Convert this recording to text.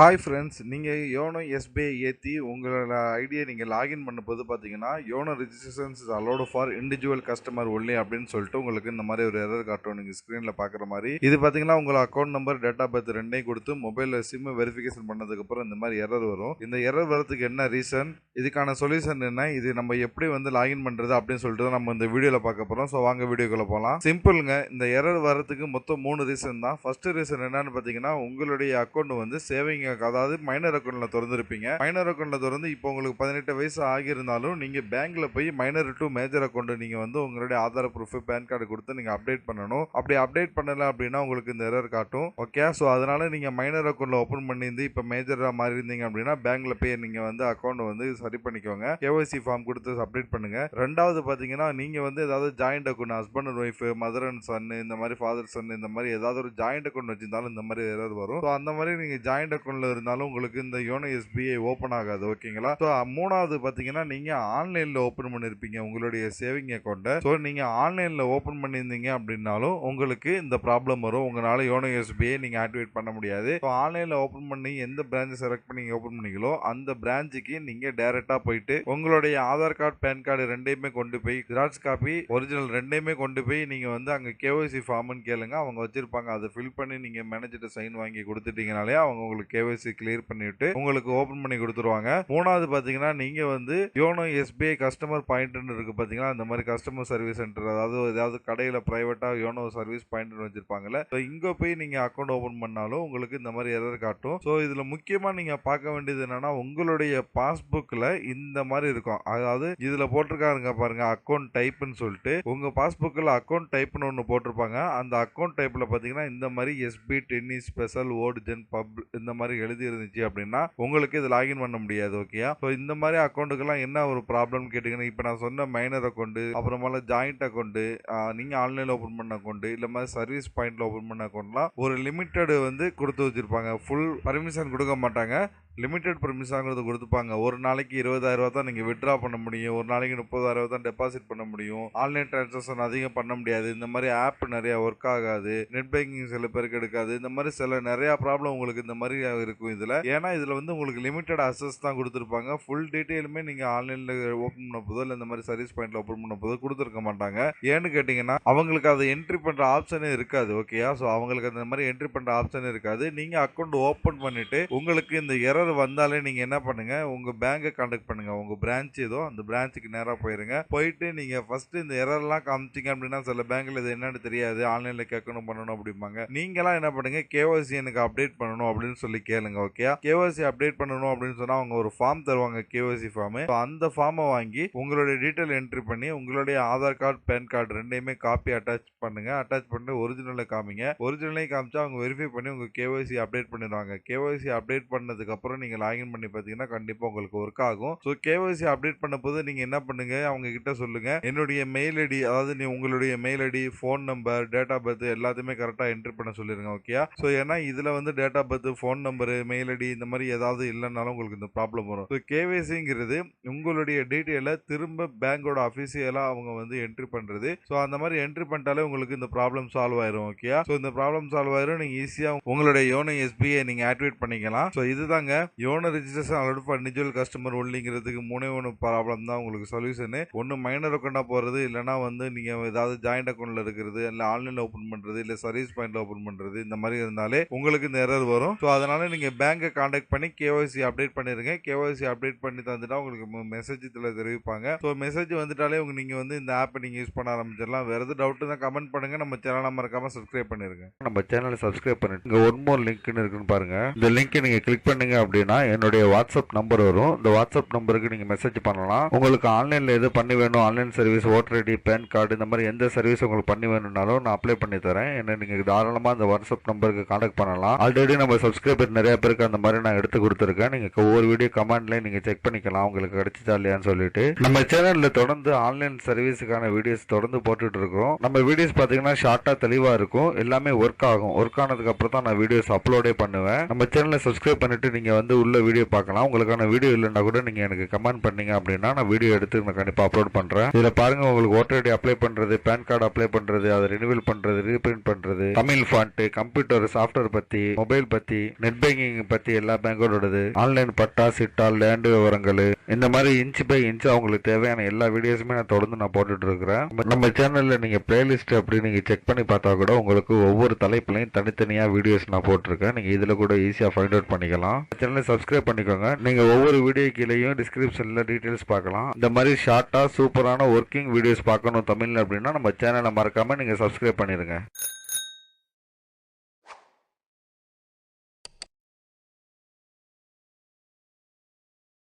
Hi friends, நீங்கள் YONO SBI ஏற்றி உங்களோட ஐடியை நீங்கள் லாகின் பண்ணும்போது பார்த்தீங்கன்னா YONO registrations is allowed for individual customer only அப்படின்னு சொல்லிட்டு உங்களுக்கு இந்த மாதிரி ஒரு எரர் காட்டும். நீங்கள் ஸ்க்ரீனில் பார்க்குற மாதிரி இது பார்த்தீங்கன்னா உங்கள் account number, date of birth ரெண்டையும் கொடுத்து மொபைலில் சிம் வெரிஃபிகேஷன் பண்ணதுக்கப்புறம் இந்த மாதிரி எரர் வரும். இந்த எரர் வரதுக்கு என்ன ரீசன், இதுக்கான சொல்யூஷன் என்ன, இது நம்ம எப்படி வந்து லாகின் பண்ணுறது அப்படின்னு சொல்லிட்டு தான் நம்ம இந்த வீடியோவில் பார்க்க போகிறோம். ஸோ வாங்க வீடியோக்குள்ளே போகலாம். சிம்பிளுங்க, இந்த எரர் வரதுக்கு மொத்தம் 3 ரீசன் தான். ஃபர்ஸ்ட் ரீசன் என்னன்னு பார்த்தீங்கன்னா உங்களுடைய அக்கௌண்ட் வந்து சேவிங், அதாவது மைனர் அக்கௌண்ட்ல திறந்துருப்பீங்க. மைனர் அக்கௌண்ட்ல திறந்து இப்போ உங்களுக்கு 18 வயசு ஆகியிருந்தாலும் நீங்க பேங்க்ல போய் மைனர் டு மேஜர் அக்கௌண்ட் நீங்க வந்து உங்களுடைய ஆதார் ப்ரூஃப், பேன் கார்டு கொடுத்து நீங்க அப்டேட் பண்ணணும். அப்படி அப்டேட் பண்ணல அப்படின்னா உங்களுக்கு இந்த எரர் காட்டும். ஓகே, ஸோ அதனால நீங்க மைனர் அக்கௌண்ட்ல ஓப்பன் பண்ணியிருந்து இப்போ மேஜரா மாறி இருந்தீங்க அப்படின்னா பேங்க்ல போய் நீங்க வந்து அக்கௌண்ட் வந்து சரி பண்ணிக்கோங்க. கேஒய்சி ஃபார்ம் கொடுத்து அப்டேட் பண்ணுங்க. ரெண்டாவது பாத்தீங்கன்னா நீங்க வந்து ஏதாவது joint account, husband and wife, mother and son, இந்த மாதிரி ஃபாதர் சன், இந்த மாதிரி ஏதாவது ஒரு ஜாயிண்ட் அக்கௌண்ட் வச்சிருந்தாலும் இந்த மாதிரி எரர் வரும். ஸோ அந்த மாதிரி நீங்க ஜாயிண்ட் அக்கௌண்ட்ல இருந்தாலும் உங்களுக்கு இந்த யோனோ எஸ்பிஐ ஓபன் ஆகாது. ஓகேங்களா? ஸோ மூணாவது பாத்தீங்கன்னா நீங்க ஆன்லைன்ல ஓபன் பண்ணிருப்பீங்க உங்களுடைய சேவிங் அக்கௌண்ட்டை. ஸோ நீங்க ஆன்லைன்ல ஓபன் பண்ணியிருந்தீங்க அப்படின்னாலும் உங்களுக்கு இந்த ப்ராப்ளம் வரும். உங்களால யோனோ எஸ்பிஐ நீங்க ஆக்டிவேட் பண்ண முடியாது. ஸோ ஆன்லைன்ல ஓபன் பண்ணி எந்த பிரான்ச் செலக்ட் பண்ணி ஓபன் பண்ணீங்களோ அந்த பிரான்ச்சுக்கு நீங்க டைரக்டா போயிட்டு உங்களுடைய ஆதார் கார்டு, பேன் கார்டு ரெண்டையுமே கொண்டு போய் ஜெராக்ஸ் காப்பி, ஒரிஜினல் ரெண்டையுமே கொண்டு போய் நீங்க வந்து அங்க கேஒய்சி ஃபார்ம்னு கேளுங்க. அவங்க வச்சிருப்பாங்க. அதை ஃபில் பண்ணி நீங்க மேனேஜர்ட்ட சைன் வாங்கி கொடுத்துட்டீங்கனாலே அவங்க உங்களுக்கு கேஒய்சி கிளியர் பண்ணிட்டு உங்களுக்கு ஓபன் பண்ணி கொடுத்துருவாங்க. மூணாவது பாத்தீங்கன்னா நீங்க வந்து யோனோ எஸ்பிஐ கஸ்டமர் பாயிண்ட் இருக்கு பாத்தீங்களா, அந்த மாதிரி கஸ்டமர் சர்வீஸ் சென்டர், அதாவது ஏதாவது கடையில பிரைவேட்டா யோனோ சர்வீஸ் பாயிண்ட் வச்சிருப்பாங்கல்ல, இங்க போய் நீங்க அக்கௌண்ட் ஓபன் பண்ணாலும் உங்களுக்கு இந்த மாதிரி எரர் காட்டும். ஸோ இதுல முக்கியமா நீங்க பார்க்க வேண்டியது என்னன்னா உங்களுடைய பாஸ்புக்ல இந்த மாதிரி இருக்கும். அதாவது இதுல போட்டிருக்காருங்க பாருங்க, அக்கௌண்ட் டைப்னு சொல்லிட்டு உங்க பாஸ்புக்ல அக்கௌண்ட் டைப்னு ஒன்று போட்டிருப்பாங்க. அந்த அக்கௌண்ட் டைப்ல பாத்தீங்கன்னா இந்த மாதிரி எஸ்பி டென்னிஸ் ஸ்பெஷல் ஓர்ஜன் பப் இந்த மாதிரி எழுதி இருந்துச்சு அப்படின்னா உங்களுக்கு இது லாகின் பண்ண முடியாது. ஓகேயா? ஸோ இந்த மாதிரி அக்கௌண்ட்டுக்கெல்லாம் என்ன ஒரு ப்ராப்ளம் கேட்டீங்கன்னா, இப்போ நான் சொன்ன மைனர் அக்கௌண்ட், அப்புறமால ஜாயிண்ட் அக்கௌண்ட், நீங்க ஆன்லைன்ல ஓபன் பண்ண அக்கௌண்ட், இல்ல மாதிரி சர்வீஸ் பாயிண்ட்ல ஓபன் பண்ண அக்கௌண்ட்லாம் ஒரு லிமிட்டட் வந்து கொடுத்து வச்சிருப்பாங்க. ஃபுல் பர்மிஷன் கொடுக்க மாட்டாங்க. லிமிடெட் பர்மிஷன்ங்கிறது கொடுத்துப்பாங்க. ஒரு நாளைக்கு 20,000 ரூபா தான் நீங்க வித்ட்ரா பண்ண முடியும். ஒரு நாளைக்கு 30,000 ரூபா தான் டெபாசிட் பண்ண முடியும். ஆன்லைன் டிரான்சாக்ஷன் அதிகம் பண்ண முடியாது. இந்த மாதிரி ஆப் நிறைய ஒர்க் ஆகாது. நெட் பேங்கிங் சில பேருக்கு எடுக்காது. இந்த மாதிரி சில நிறைய ப்ராப்ளம் உங்களுக்கு இந்த மாதிரி இருக்கும் இதுல. ஏன்னா இதுல வந்து உங்களுக்கு லிமிடெட் அக்சஸ் தான் கொடுத்துருப்பாங்க. ஃபுல் டீடைலுமே நீங்க ஆன்லைன்ல ஓபன் பண்ண போதோ இல்ல இந்த மாதிரி சர்வீஸ் பாயிண்ட்ல ஓபன் பண்ண போதோ கொடுத்துருக்க மாட்டாங்க. ஏன்னு கேட்டீங்கன்னா அவங்களுக்கு அதை என்ட்ரி பண்ற ஆப்ஷனே இருக்காது. ஓகேயா? ஸோ அவங்களுக்கு அந்த மாதிரி என்ட்ரி பண்ற ஆப்ஷன் இருக்காது. நீங்க அக்கௌண்ட் ஓபன் பண்ணிட்டு உங்களுக்கு இந்த எரர் வந்தாலே நீங்க என்ன பண்ணுங்க, உங்க பேங்கை கான்டாக்ட் பண்ணுங்க. உங்க பிரான்ச் ஏதோ அந்த பிரான்ச்சுக்கு நேரா போயிருங்க. போயிட்டு நீங்க ஃபர்ஸ்ட் இந்த எரர்லாம் காமிச்சிங்க அப்படின்னா சில பேங்க்ல இது என்னன்னு தெரியாது, ஆன்லைன்ல கேட்கணும் பண்ணணும் அப்படிம்பாங்க. நீங்களாம் என்ன பண்ணுங்க, கேஒய்சி எனக்கு அப்டேட் பண்ணணும் அப்படின்னு சொல்லி கேளுங்க. ஓகே, கேஒய்சி அப்டேட் பண்ணணும் அப்படின்னு சொன்னா அவங்க ஒரு ஃபார்ம் தருவாங்க, கேஒய்சி ஃபார்ம். அந்த ஃபார்மை வாங்கி உங்களுடைய டீடைல் என்ட்ரி பண்ணி உங்களுடைய ஆதார் கார்டு, பேன் கார்டு ரெண்டையுமே காப்பி அட்டாச் பண்ணுங்க. அட்டாச் பண்ணி ஒரிஜினலை காமிங்க. ஒரிஜினலை காமிச்சா அவங்க வெரிஃபை பண்ணி உங்க கேஒய்சி அப்டேட் பண்ணிடுவாங்க. கேஒய்சி அப்டேட் பண்ணதுக்கு அப்புறம் நீங்க லாகின் பண்ணி பாத்தீங்கன்னா கண்டிப்பா உங்களுக்கு ஒர்க் ஆகும். ஸோ கேஒய்சி அப்டேட் பண்ண போது நீங்க என்ன பண்ணுங்க, அவங்க கிட்ட சொல்லுங்க என்னுடைய மெயில் ஐடி, அதாவது நீ உங்களுடைய mail ID, phone number, date of birth எல்லாத்தையுமே கரெக்டா என்ட்ரி பண்ண சொல்லிருங்க. ஓகே, ஸோ ஏன்னா இதுல வந்து date of birth, phone number, mail ID இந்த மாதிரி ஏதாவது இல்லைனாலும் உங்களுக்கு இந்த ப்ராப்ளம் வரும். ஸோ கேஒய்சிங்கிறது உங்களுடைய டீட்டெயிலை திரும்ப பேங்கோட அஃபிஷியலா அவங்க வந்து என்ட்ரி பண்றது. ஸோ அந்த மாதிரி என்ட்ரி பண்ணிட்டாலே உங்களுக்கு இந்த ப்ராப்ளம் சால்வ் ஆயிரும். ஓகே, ஸோ இந்த ப்ராப்ளம் சால்வ் ஆயிரும். நீங்க ஈஸியா உங்களுடைய யோனோ எஸ்பிஐ நீங்க ஆக்டிவேட் பண்ணிக்கலாம். ஸோ இதுதாங்க YONO registration allowed for individual customer ஒன்லிங்கிறதுக்கு மூணே ப்ராப்ளம் தான் உங்களுக்கு சொல்யூஷன். ஒன்று மைனர் அக்கௌண்டா போறது, இல்லைனா வந்து நீங்க ஏதாவது ஜாயிண்ட் அக்கௌண்ட்ல இருக்கிறது, இல்ல ஆன்லைன்ல ஓபன் பண்றது, இல்ல சர்வீஸ் பாயிண்ட்ல ஓபன் பண்றது, இந்த மாதிரி இருந்தாலே உங்களுக்கு இந்த எரர் வரும். ஸோ அதனால நீங்க பேங்கை கான்டாக்ட் பண்ணி கேஒய்சி அப்டேட் பண்ணிருங்க. கேஒய்சி அப்டேட் பண்ணி தந்துட்டா உங்களுக்கு மெசேஜ் தெரிவிப்பாங்க. ஸோ மெசேஜ் வந்துட்டாலே நீங்க வந்து இந்த ஆப்பை நீங்க யூஸ் பண்ண ஆரம்பிச்சிடலாம். வேற எது டவுட் தான் கமெண்ட் பண்ணுங்க. நம்ம சேனலை மறக்காம சப்ஸ்கிரைப் பண்ணிருங்க. நம்ம சேனலை சப்ஸ்கிரைப் பண்ணிட்டு இங்க ஒன் மோர் லிங்க்னு இருக்குன்னு பாருங்க. இந்த லிங்க் நீங்க கிளிக் பண்ணீங்க அப்படின்னா என்னுடைய வாட்ஸ்அப் நம்பர் வரும். இந்த வாட்ஸ்அப் நம்பருக்கு நீங்க மெசேஜ் பண்ணலாம். உங்களுக்கு ஆன்லைன்ல எது பண்ணி வேணும், online service, voter ID, PAN card இந்த மாதிரி எந்த சர்வீஸ் உங்களுக்கு பண்ணி வேணும்னாலும் நான் அப்ளை பண்ணி தரேன். என்ன நீங்க தாராளமா அந்த வாட்ஸ்அப் நம்பருக்கு கான்டாக்ட் பண்ணலாம். ஆல்ரெடி நம்ம சப்ஸ்கிரைபர் நிறைய பேருக்கு அந்த மாதிரி நான் எடுத்து கொடுத்துருக்கேன். நீங்க ஒவ்வொரு வீடியோ கமெண்ட்ல நீங்க செக் பண்ணிக்கலாம் உங்களுக்கு கிடைச்சா இல்லையான்னு சொல்லிட்டு. நம்ம சேனல்ல தொடர்ந்து ஆன்லைன் சர்வீஸுக்கான வீடியோஸ் தொடர்ந்து போட்டுட்டு இருக்கோம். நம்ம வீடியோஸ் பாத்தீங்கன்னா ஷார்ட்டா தெளிவா இருக்கும். எல்லாமே ஒர்க் ஆகும். ஒர்க் ஆனதுக்கு அப்புறம் தான் நான் வீடியோஸ் அப்லோடே பண்ணுவேன். நம்ம சேனலை சப்ஸ்கிரைப் பண்ணிட்டு நீங்க வந்து உள்ள வீடியோ பார்க்கலாம். உங்களுக்கான வீடியோ இல்லைன்னா கூட நீங்கள் எனக்கு கமெண்ட் பண்ணீங்க அப்படின்னா நான் வீடியோ எடுத்து நான் கண்டிப்பாக அப்லோட் பண்ணுறேன். இதில் பாருங்கள், உங்களுக்கு ஓட்டர் ஐடி அப்ளை பண்ணுறது, பேன் கார்டு அப்ளை பண்ணுறது, அதை ரினிவல் பண்ணுறது, ரீபிரிண்ட் பண்ணுறது, தமிழ் ஃபாண்ட், கம்ப்யூட்டர் சாஃப்ட்வேர் பற்றி, மொபைல் பற்றி, நெட் பேங்கிங் பற்றி எல்லா பேங்கோடது, ஆன்லைன் பட்டா சிட்டா, லேண்டு விவரங்கள், இந்த மாதிரி இன்ச் பை இன்ச் அவங்களுக்கு தேவையான எல்லா வீடியோஸுமே நான் தொடர்ந்து நான் போட்டுட்டு இருக்கிறேன். நம்ம சேனலில் நீங்கள் பிளேலிஸ்ட் அப்படி நீங்கள் செக் பண்ணி பார்த்தா கூட உங்களுக்கு ஒவ்வொரு தலைப்புலையும் தனித்தனியாக வீடியோஸ் நான் போட்டிருக்கேன். நீங்கள் இதில் கூட ஈஸியாக ஃபைண்ட் அவுட் பண்ணிக்கலாம். சேனலை சப்ஸ்கிரைப் பண்ணிக்கோங்க. நீங்கள் ஒவ்வொரு வீடியோ கீழேயும் டிஸ்கிரிப்ஷனில் டீட்டெயில்ஸ் பார்க்கலாம். இந்த மாதிரி ஷார்ட்டாக சூப்பரான ஒர்க்கிங் வீடியோஸ் பார்க்கணும் தமிழில் அப்படின்னா நம்ம சேனலை மறக்காமல் நீங்கள் சப்ஸ்கிரைப் பண்ணிடுங்க.